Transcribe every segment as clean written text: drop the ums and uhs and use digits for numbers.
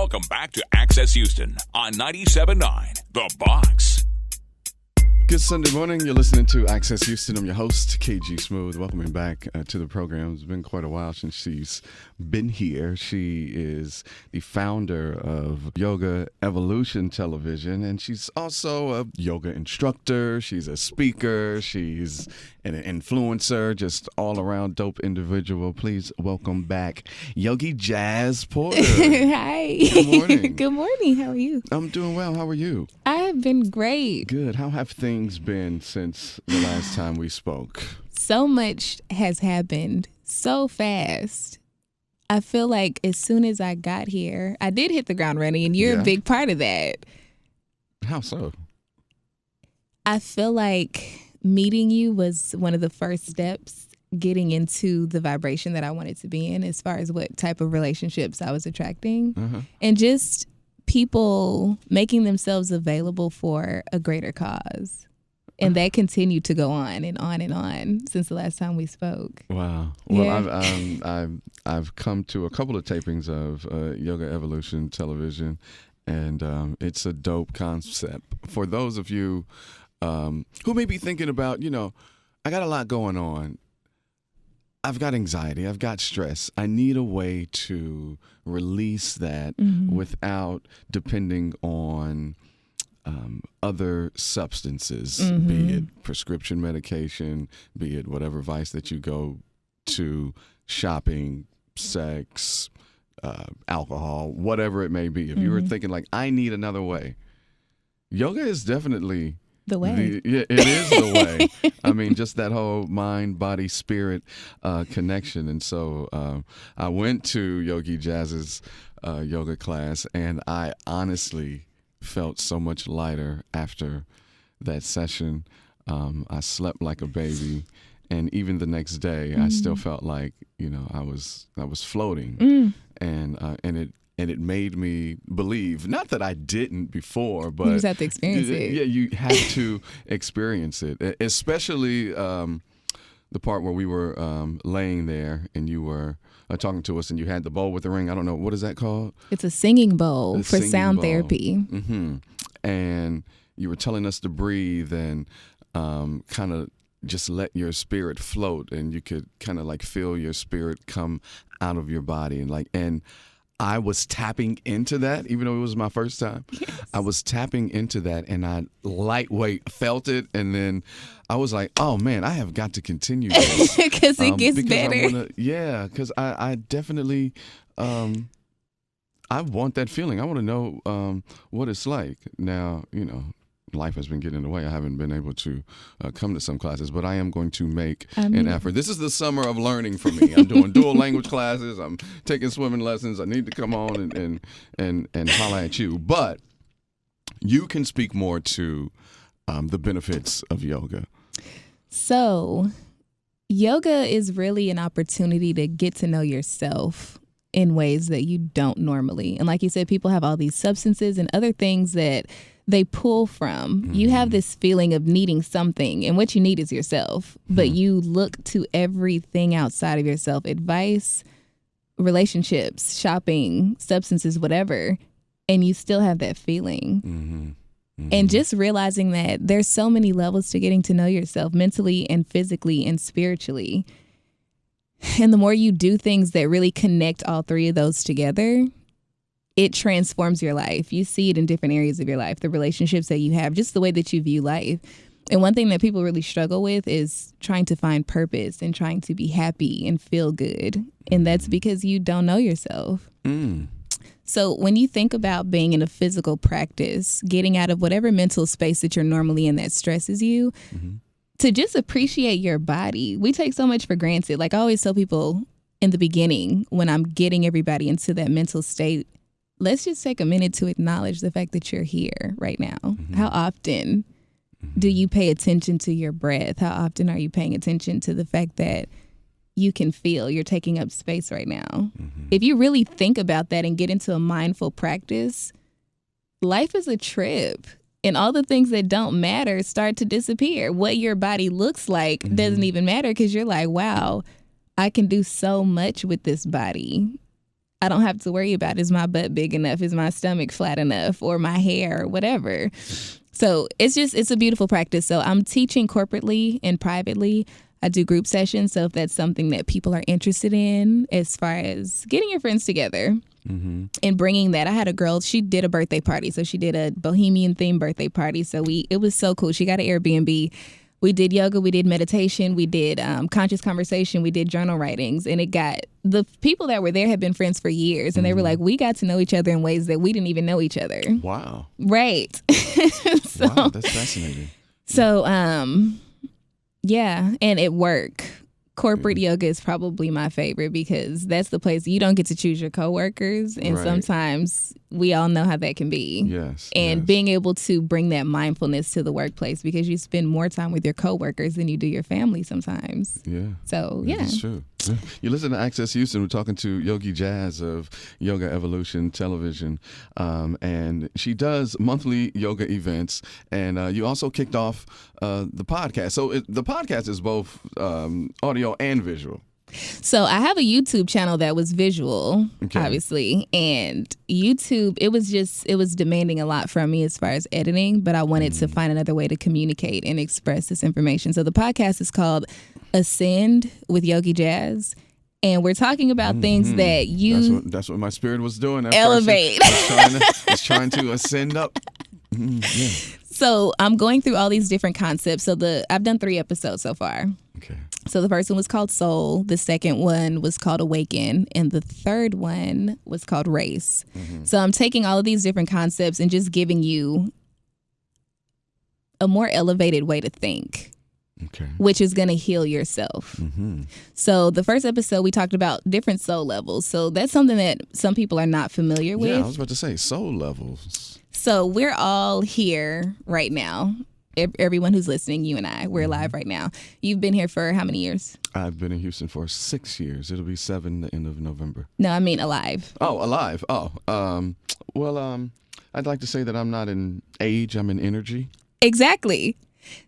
Welcome back to Access Houston on 97.9 The Box. Good Sunday morning. You're listening to Access Houston. I'm your host, KG Smooth. Welcoming back to the program. It's been quite a while since she's been here. She is the founder of Yoga Evolution Television, and she's also a yoga instructor. She's a speaker. She's an influencer, just all-around dope individual. Please welcome back Yogi Jaz Porter. Hi. Good morning. Good morning. How are you? I'm doing well. How are you? I have been great. Good. How have things been since the last time we spoke? So much has happened so fast. I feel like as soon as I got here, I did hit the ground running, and you're a big part of that. How so? I feel like meeting you was one of the first steps getting into the vibration that I wanted to be in as far as what type of relationships I was attracting. And just people making themselves available for a greater cause. And that continued to go on and on and on since the last time we spoke. Wow. Well, I've come to a couple of tapings of Yoga Evolution Television, and it's a dope concept. For those of you who may be thinking about, I got a lot going on. I've got anxiety. I've got stress. I need a way to release that without depending on other substances, be it prescription medication, be it whatever vice that you go to, shopping, sex, alcohol, whatever it may be. If you were thinking like, I need another way, yoga is definitely the way. It is the way. I mean, just that whole mind, body, spirit connection. And so I went to Yogi Jaz's yoga class, and I honestly felt so much lighter after that session. I slept like a baby, and even the next day, I still felt like I was floating, and it made me believe, not that I didn't before, but you just have to experience it. Yeah, you have to experience it, especially the part where we were laying there and you were talking to us, and you had the bowl with the ring. I don't know, what is that called? It's a singing bowl for sound therapy. And you were telling us to breathe and kind of just let your spirit float, and you could kind of like feel your spirit come out of your body, and I was tapping into that, even though it was my first time. Yes. I was tapping into that, and I lightweight felt it, and then I was like, oh man, I have got to continue this. Because it gets better. Because I definitely, I want that feeling. I want to know what it's like. Now, life has been getting in the way. I haven't been able to come to some classes, but I am going to make an effort. This is the summer of learning for me. I'm doing dual language classes. I'm taking swimming lessons. I need to come on and holler at you. But you can speak more to the benefits of yoga. So yoga is really an opportunity to get to know yourself in ways that you don't normally. And like you said, people have all these substances and other things that they pull from. You have this feeling of needing something, and what you need is yourself. But you look to everything outside of yourself, advice, relationships, shopping, substances, whatever, and you still have that feeling. And just realizing that there's so many levels to getting to know yourself mentally and physically and spiritually. And the more you do things that really connect all three of those together, it transforms your life. You see it in different areas of your life, the relationships that you have, just the way that you view life. And one thing that people really struggle with is trying to find purpose and trying to be happy and feel good. And that's because you don't know yourself. So when you think about being in a physical practice, getting out of whatever mental space that you're normally in that stresses you, to just appreciate your body. We take so much for granted. Like I always tell people in the beginning, when I'm getting everybody into that mental state, let's just take a minute to acknowledge the fact that you're here right now. How often do you pay attention to your breath? How often are you paying attention to the fact that you can feel you're taking up space right now? If you really think about that and get into a mindful practice, life is a trip. And all the things that don't matter start to disappear. What your body looks like doesn't even matter because you're like, wow, I can do so much with this body. I don't have to worry about, is my butt big enough? Is my stomach flat enough? Or my hair, or whatever. So it's a beautiful practice. So I'm teaching corporately and privately. I do group sessions. So if that's something that people are interested in, as far as getting your friends together and bringing that. I had a girl, she did a birthday party. So she did a bohemian themed birthday party. So it was so cool. She got an Airbnb. We did yoga, we did meditation, we did conscious conversation, we did journal writings. And the people that were there had been friends for years. And they were like, we got to know each other in ways that we didn't even know each other. Wow. Right. Wow, that's fascinating. So, yeah, and at work, corporate yoga is probably my favorite because that's the place you don't get to choose your coworkers. And sometimes we all know how that can be. Yes. And being able to bring that mindfulness to the workplace because you spend more time with your coworkers than you do your family sometimes. Yeah. So, yeah. That's true. Yeah. You listen to Access Houston. We're talking to Yogi Jaz of Yoga Evolution Television. And she does monthly yoga events. And you also kicked off the podcast. So the podcast is both audio and visual. So I have a YouTube channel that was visual, obviously, and YouTube, it was demanding a lot from me as far as editing, but I wanted to find another way to communicate and express this information. So the podcast is called Ascend with Yogi Jaz, and we're talking about things that you... That's what my spirit was doing. That elevate. was trying to ascend up. Yeah. So I'm going through all these different concepts. So I've done 3 episodes so far. Okay. So the first one was called Soul. The second one was called Awaken. And the third one was called Race. So I'm taking all of these different concepts and just giving you a more elevated way to think. Okay. Which is going to heal yourself. So the first episode, we talked about different soul levels. So that's something that some people are not familiar with. Yeah, I was about to say soul levels. So we're all here right now. Everyone who's listening, you and I, we're alive right now. You've been here for how many years? I've been in Houston for 6 years. It'll be 7 the end of November. No, I mean alive. Oh, alive. Oh, I'd like to say that I'm not in age, I'm in energy. Exactly.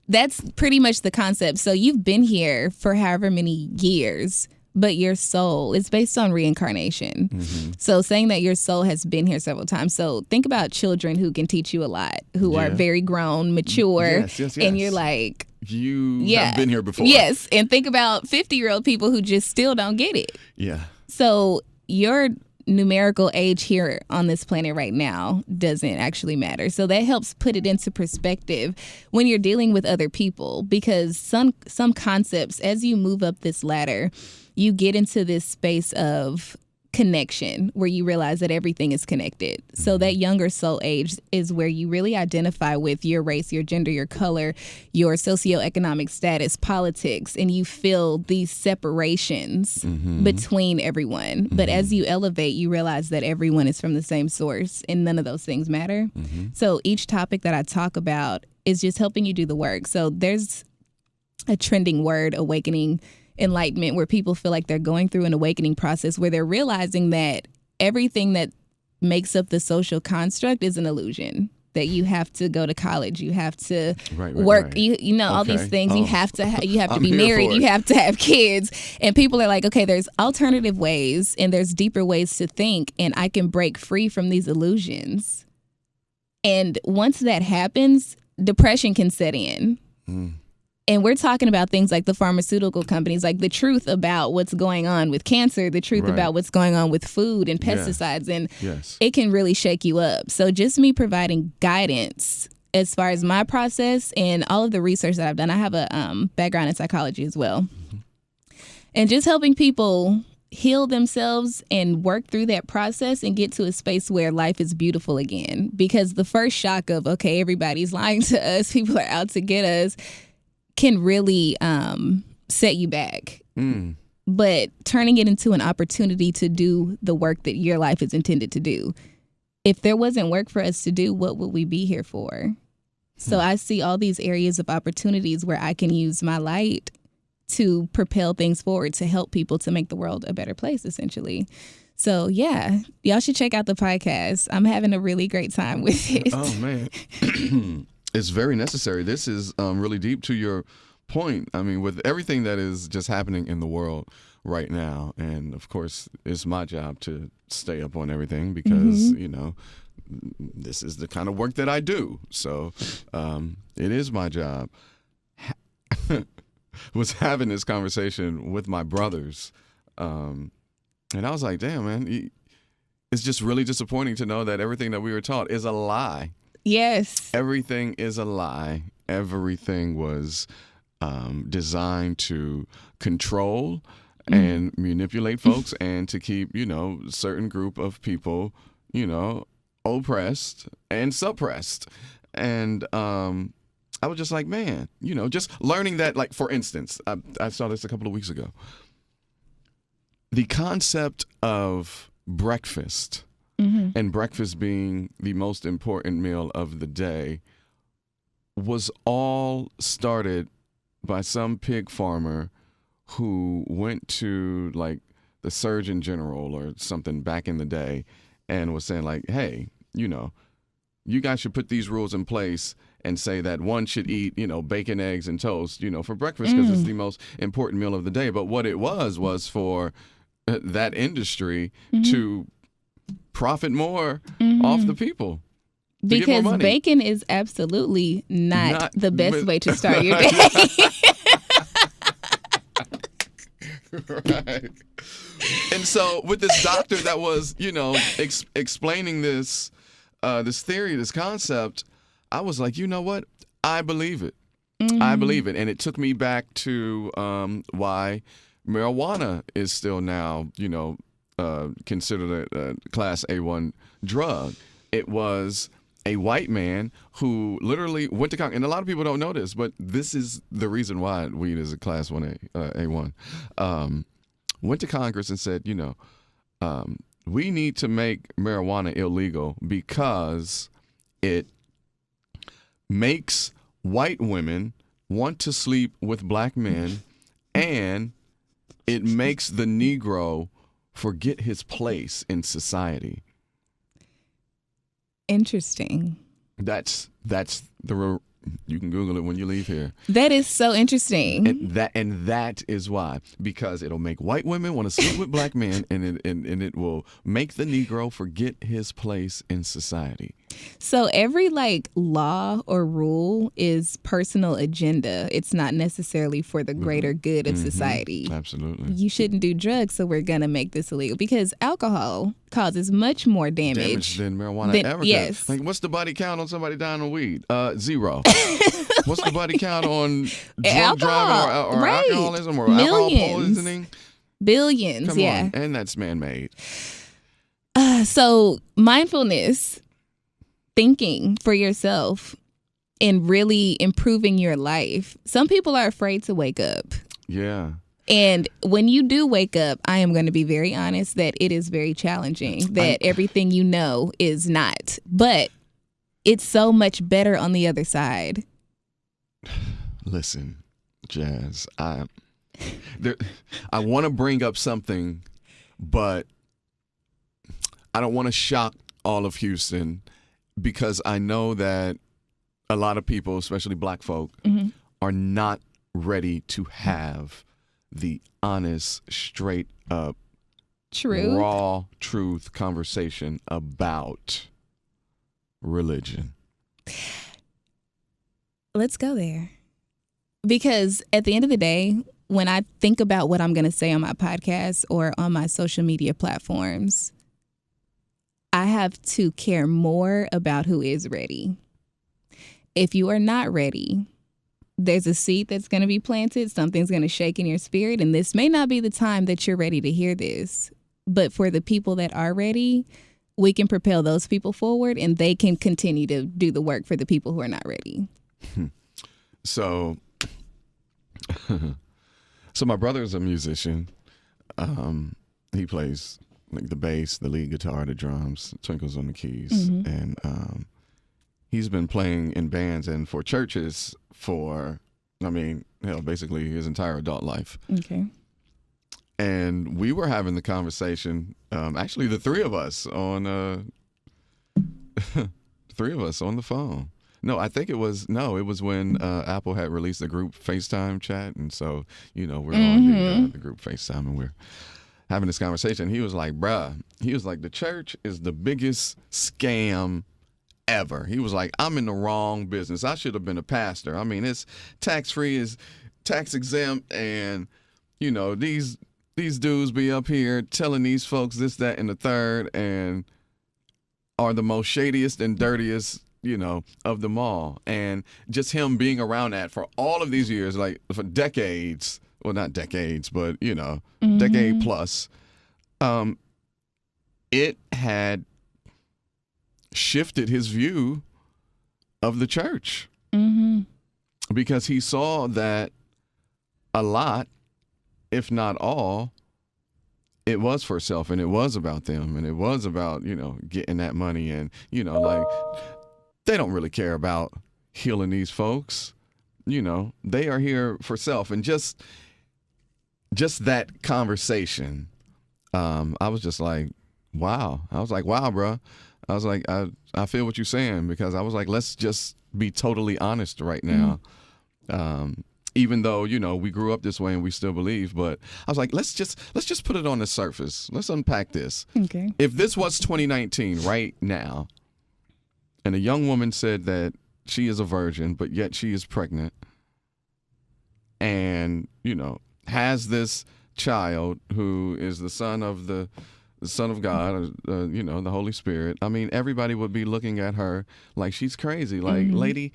That's pretty much the concept. So you've been here for however many years, but your soul is based on reincarnation. So saying that your soul has been here several times. So think about children who can teach you a lot, who are very grown, mature, and you're like... You have been here before. Yes, and think about 50-year-old people who just still don't get it. Yeah. So your numerical age here on this planet right now doesn't actually matter. So that helps put it into perspective when you're dealing with other people, because some concepts, as you move up this ladder, you get into this space of connection where you realize that everything is connected. So that younger soul age is where you really identify with your race, your gender, your color, your socioeconomic status, politics, and you feel these separations between everyone. But as you elevate, you realize that everyone is from the same source and none of those things matter. So each topic that I talk about is just helping you do the work. So there's a trending word, awakening, enlightenment, where people feel like they're going through an awakening process where they're realizing that everything that makes up the social construct is an illusion, that you have to go to college, you have to work, you know, all these things. You have to be married, you have to have kids. And people are like, okay, there's alternative ways and there's deeper ways to think, and I can break free from these illusions. And once that happens, depression can set in. And we're talking about things like the pharmaceutical companies, like the truth about what's going on with cancer, the truth about what's going on with food and pesticides. And it can really shake you up. So just me providing guidance as far as my process and all of the research that I've done. I have a background in psychology as well. And just helping people heal themselves and work through that process and get to a space where life is beautiful again. Because the first shock of, okay, everybody's lying to us, people are out to get us, can really set you back. But turning it into an opportunity to do the work that your life is intended to do. If there wasn't work for us to do, what would we be here for? So I see all these areas of opportunities where I can use my light to propel things forward, to help people, to make the world a better place, essentially. So, yeah, y'all should check out the podcast. I'm having a really great time with it. Oh, man. It's very necessary. This is really deep to your point. I mean, with everything that is just happening in the world, right now. And of course, it's my job to stay up on everything because, you know, this is the kind of work that I do. So it is my job. Was having this conversation with my brothers. And I was like, damn, man, it's just really disappointing to know that everything that we were taught is a lie. Yes. Everything is a lie. Everything was designed to control and manipulate folks and to keep, you know, certain group of people, you know, oppressed and suppressed. And I was just like, man, you know, just learning that, like, for instance, I saw this a couple of weeks ago. The concept of breakfast and breakfast being the most important meal of the day was all started by some pig farmer who went to, like, the Surgeon General or something back in the day and was saying, like, hey, you know, you guys should put these rules in place and say that one should eat, you know, bacon, eggs, and toast, you know, for breakfast because it's the most important meal of the day. But what it was for that industry to profit more off the people. Because bacon is absolutely not the best way to start your day. Right. And so with this doctor that was, you know, explaining this theory, this concept, I was like, you know what? I believe it. I believe it. And it took me back to why marijuana is still now, you know, considered a class A1 drug. It was a white man who literally went to Congress, and a lot of people don't know this, but this is the reason why weed is a class A1. Went to Congress and said, you know, we need to make marijuana illegal because it makes white women want to sleep with black men, and it makes the Negro forget his place in society. Interesting. That's you can Google it when you leave here. That is so interesting. And that is why, because it'll make white women want to sleep with black men, and it will make the Negro forget his place in society. So every, like, law or rule is personal agenda. It's not necessarily for the greater good of society. Absolutely. You shouldn't do drugs, so we're going to make this illegal because alcohol causes much more damage than marijuana ever yes. does. Like, what's the body count on somebody dying of weed? 0. What's the body count on drunk driving or alcoholism or Millions. alcohol poisoning? Billions. Come yeah. on. And that's man-made. So mindfulness, thinking for yourself, and really improving your life. Some people are afraid to wake up. Yeah. And when you do wake up, I am going to be very honest that it is very challenging, that everything you know is not. But it's so much better on the other side. Listen, Jazz, I want to bring up something, but I don't want to shock all of Houston because I know that a lot of people, especially black folk, are not ready to have the honest, straight up, raw truth conversation about religion. Let's go there. Because at the end of the day, when I think about what I'm going to say on my podcast or on my social media platforms, I have to care more about who is ready. If you are not ready, there's a seed that's going to be planted. Something's going to shake in your spirit. And this may not be the time that you're ready to hear this. But for the people that are ready, we can propel those people forward and they can continue to do the work for the people who are not ready. So my brother is a musician. He plays like the bass, the lead guitar, the drums, twinkles on the keys. And he's been playing in bands and for churches for, basically his entire adult life. Okay. And we were having the conversation, actually the three of us on the phone, No, I think it was when Apple had released the group FaceTime chat, and so we're on the group FaceTime, and we're having this conversation. He was like, "Bruh," he was like, "the church is the biggest scam ever." He was like, "I'm in the wrong business. I should have been a pastor. I mean, it's tax-free, is tax exempt, and these dudes be up here telling these folks this, that, and the third, and are the most shadiest and dirtiest, of them all." And just him being around that for all of these years, like for decades, well, not decades, but, decade plus, it had shifted his view of the church, because he saw that a lot, if not all, it was for self, and it was about them, and it was about, getting that money, and, like, they don't really care about healing these folks. They are here for self. And just that conversation, I was just like, wow. I was like, wow, bro. I was like, I feel what you're saying, because I was like, let's just be totally honest right now. Even though, we grew up this way and we still believe, but I was like, let's just put it on the surface. Let's unpack this. Okay. If this was 2019 right now, and a young woman said that she is a virgin, but yet she is pregnant, and, has this child who is the son of God, the Holy Spirit. I mean, everybody would be looking at her like she's crazy. Like, lady,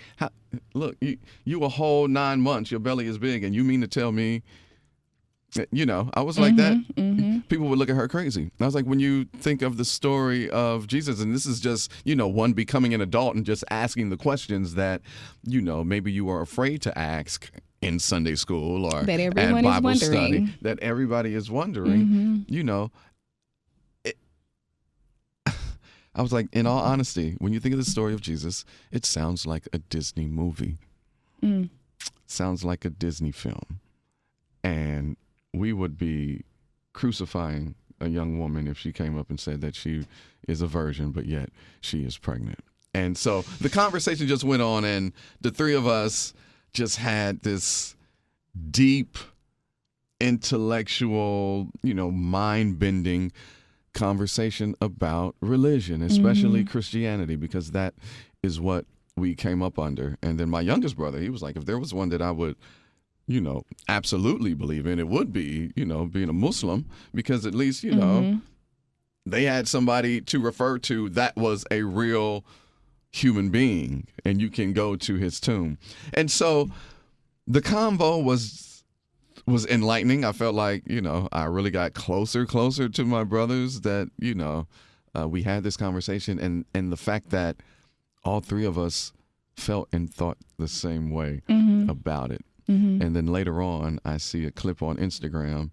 look, you a whole 9 months, your belly is big, and you mean to tell me, I was like that. People would look at her crazy. I was like, when you think of the story of Jesus, and this is just, one becoming an adult and just asking the questions that, maybe you are afraid to ask in Sunday school or that everyone at Bible is wondering. study, that everybody is wondering, I was like, in all honesty, when you think of the story of Jesus, it sounds like a Disney movie. Sounds like a Disney film. And we would be crucifying a young woman if she came up and said that she is a virgin, but yet she is pregnant. And so the conversation just went on, and the three of us just had this deep, intellectual, mind-bending conversation about religion, especially Christianity, because that is what we came up under. And then my youngest brother, he was like, if there was one that I would, absolutely believe in, it would be, being a Muslim, because at least, they had somebody to refer to that was a real human being, and you can go to his tomb. And so the convo was enlightening. I felt like, I really got closer to my brothers, that, we had this conversation, and the fact that all three of us felt and thought the same way about it. And then later on, I see a clip on Instagram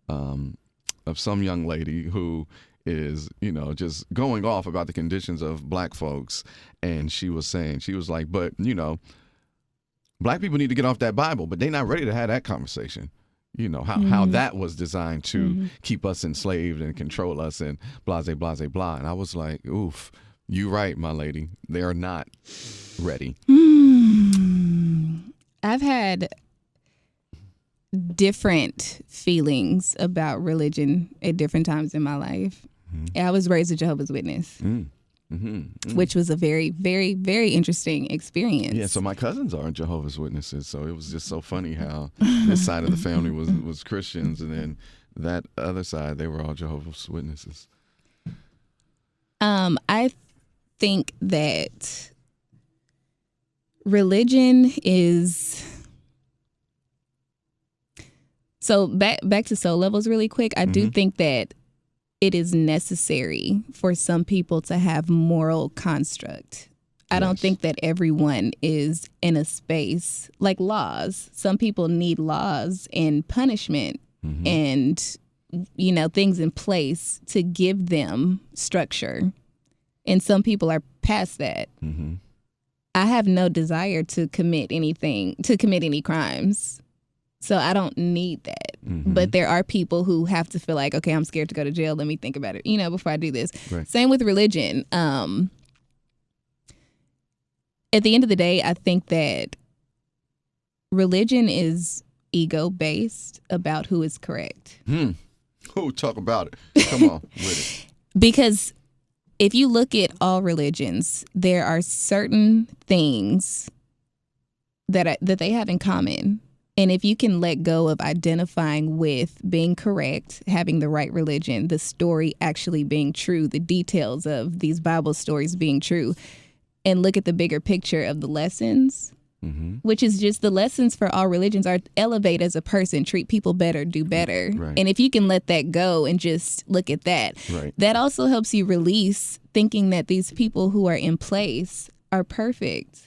of some young lady who is, just going off about the conditions of black folks. And she was like, but, black people need to get off that Bible, but they're not ready to have that conversation. How that was designed to keep us enslaved and control us and blah, blah, blah, blah. And I was like, oof, you right, my lady. They are not ready. I've had different feelings about religion at different times in my life. I was raised a Jehovah's Witness, which was a very, very, very interesting experience. Yeah, so my cousins are Jehovah's Witnesses, so it was just so funny how this side of the family was Christians, and then that other side, they were all Jehovah's Witnesses. I think that religion is... So back to soul levels really quick. I do think that it is necessary for some people to have moral construct. I don't think that everyone is in a space like laws. Some people need laws and punishment and, things in place to give them structure. And some people are past that. I have no desire to commit any crimes. So I don't need that. But there are people who have to feel like, okay, I'm scared to go to jail. Let me think about it, before I do this. Right. Same with religion. at the end of the day, I think that religion is ego-based about who is correct. Oh, talk about it. Come on with it. Because if you look at all religions, there are certain things that they have in common. And if you can let go of identifying with being correct, having the right religion, the story actually being true, the details of these Bible stories being true, and look at the bigger picture of the lessons, which is just the lessons for all religions are elevate as a person, treat people better, do better. Right. And if you can let that go and just look at that, that also helps you release thinking that these people who are in place are perfect.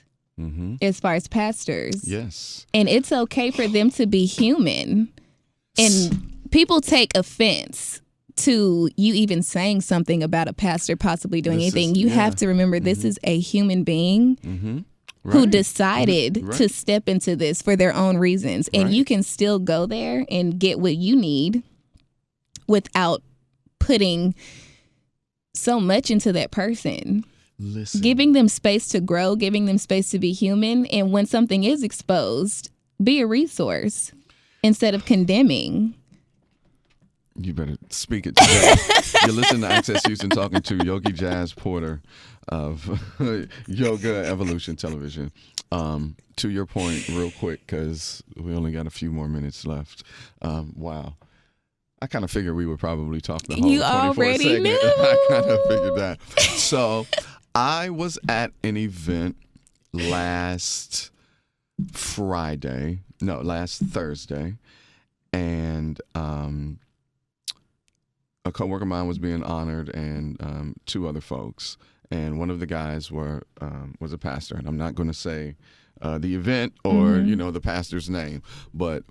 As far as pastors. Yes. And it's okay for them to be human. And people take offense to you even saying something about a pastor possibly doing anything. You have to remember this is a human being who decided to step into this for their own reasons. And you can still go there and get what you need without putting so much into that person. Listen. Giving them space to grow, giving them space to be human. And when something is exposed, be a resource instead of condemning. You better speak it today. You're listening to Access Houston talking to Yogi Jaz Porter of Yoga Evolution Television. To your point, real quick, because we only got a few more minutes left. Wow. I kind of figured we would probably talk the whole 24 already segment. knew. I kind of figured that. So I was at an event last Thursday, and a coworker of mine was being honored, and two other folks. And one of the guys was a pastor, and I'm not going to say the event or the pastor's name, but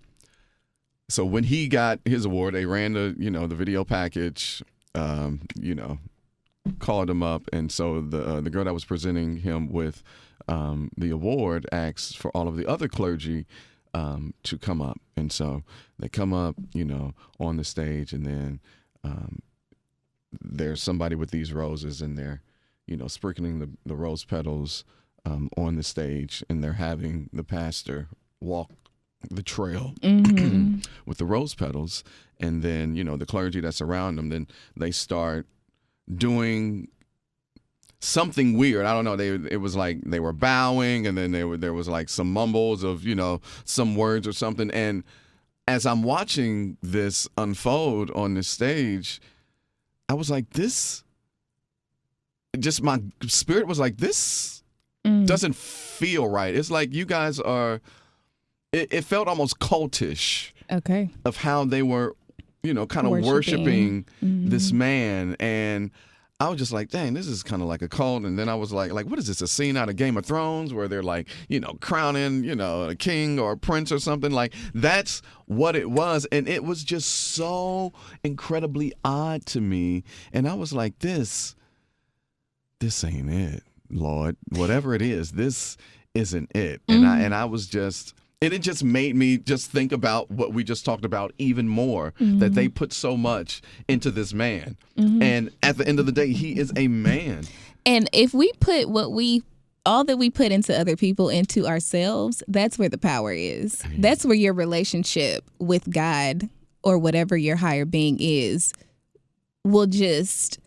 so when he got his award, they ran the video package, called him up, and so the girl that was presenting him with the award asked for all of the other clergy to come up, and so they come up, on the stage, and then there's somebody with these roses, and they're sprinkling the rose petals on the stage, and they're having the pastor walk the trail with the rose petals, and then the clergy that's around them, then they start doing something weird. I don't know. It was like they were bowing, and then there was like some mumbles of some words or something. And as I'm watching this unfold on this stage, I was like, this. Just my spirit was like, this doesn't feel right. It's like you guys are. It felt almost cultish. Okay. Of how they were, kind of worshiping this man. And I was just like, dang, this is kind of like a cult. And then I was like, what is this, a scene out of Game of Thrones where they're like, crowning, a king or a prince or something? Like, that's what it was. And it was just so incredibly odd to me. And I was like, this ain't it, Lord. Whatever it is, this isn't it. And I was just... And it just made me just think about what we just talked about even more, that they put so much into this man. And at the end of the day, he is a man. And if we put all that we put into other people into ourselves, that's where the power is. That's where your relationship with God or whatever your higher being is will just,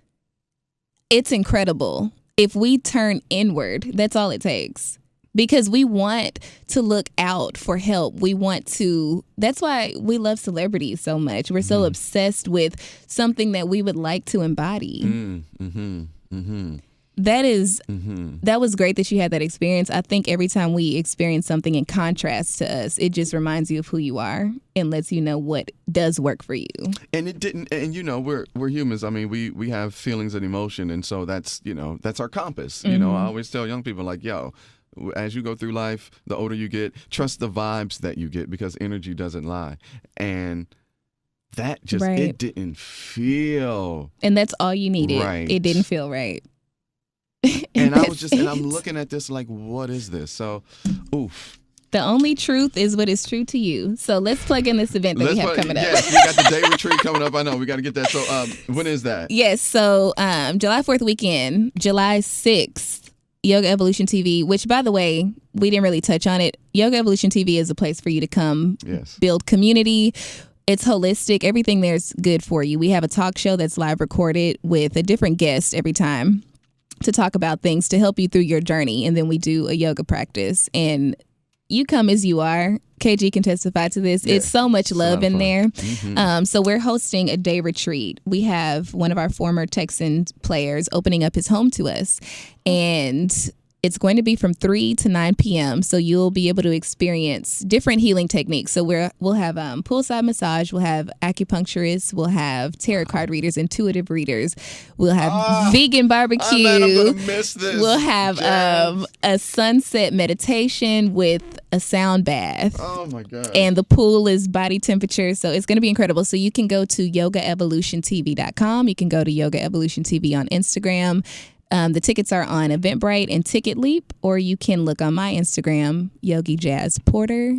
it's incredible. If we turn inward, that's all it takes. Because we want to look out for help. That's why we love celebrities so much. We're so obsessed with something that we would like to embody. That was great that you had that experience. I think every time we experience something in contrast to us, it just reminds you of who you are and lets you know what does work for you. And it didn't, and we're humans. I mean, we have feelings and emotion, and so that's our compass. I always tell young people, like, as you go through life, the older you get, trust the vibes that you get, because energy doesn't lie. And that just, it didn't feel. And that's all you needed. Right. It didn't feel right. And I'm looking at this like, what is this? So, oof. The only truth is what is true to you. So let's plug in this event that we have coming up. Yes, we got the day retreat coming up. I know we got to get that. So when is that? Yes, so July 4th weekend, July 6th. Yoga Evolution TV, which, by the way, we didn't really touch on it. Yoga Evolution TV is a place for you to come build community. It's holistic. Everything there's good for you. We have a talk show that's live recorded with a different guest every time to talk about things to help you through your journey. And then we do a yoga practice. And you come as you are. KG can testify to this. Yeah, it's so much love in there. Mm-hmm. So we're hosting a day retreat. We have one of our former Texans players opening up his home to us. And it's going to be from 3 to 9 p.m. So you'll be able to experience different healing techniques. So we'll have poolside massage. We'll have acupuncturists. We'll have tarot card readers, intuitive readers. We'll have vegan barbecue. I'm gonna miss this. We'll have a sunset meditation with a sound bath. Oh my God. And the pool is body temperature. So it's going to be incredible. So you can go to yogaevolutiontv.com. You can go to Yoga Evolution TV on Instagram. The tickets are on Eventbrite and Ticket Leap, or you can look on my Instagram, Yogi Jaz Porter,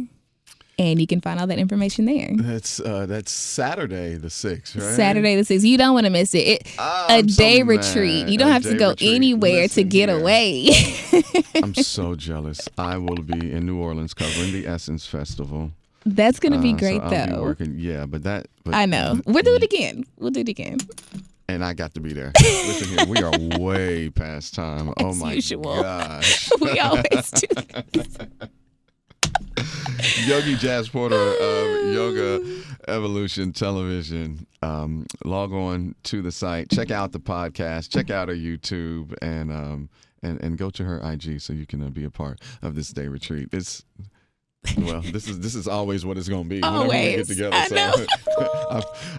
and you can find all that information there. That's Saturday the 6th, right? Saturday the 6th. You don't want to miss it. A day retreat. You don't have to go anywhere to get away. I'm so jealous. I will be in New Orleans covering the Essence Festival. That's going to be great, so I'll be working. But I know. We'll do it again. And I got to be there. Listen here, we are way past time. Oh my gosh. We always do this. Yogi Jaz Porter of Yoga Evolution Television. Log on to the site, check out the podcast, check out her YouTube, and go to her IG so you can be a part of this day retreat. This is always what it's going to be whenever we get together. I know.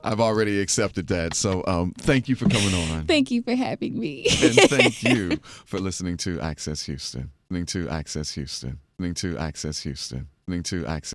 I've already accepted that. So thank you for coming on. Thank you for having me. And thank you for listening to Access Houston. Listening to Access Houston. Listening to Access Houston. Listening to Access.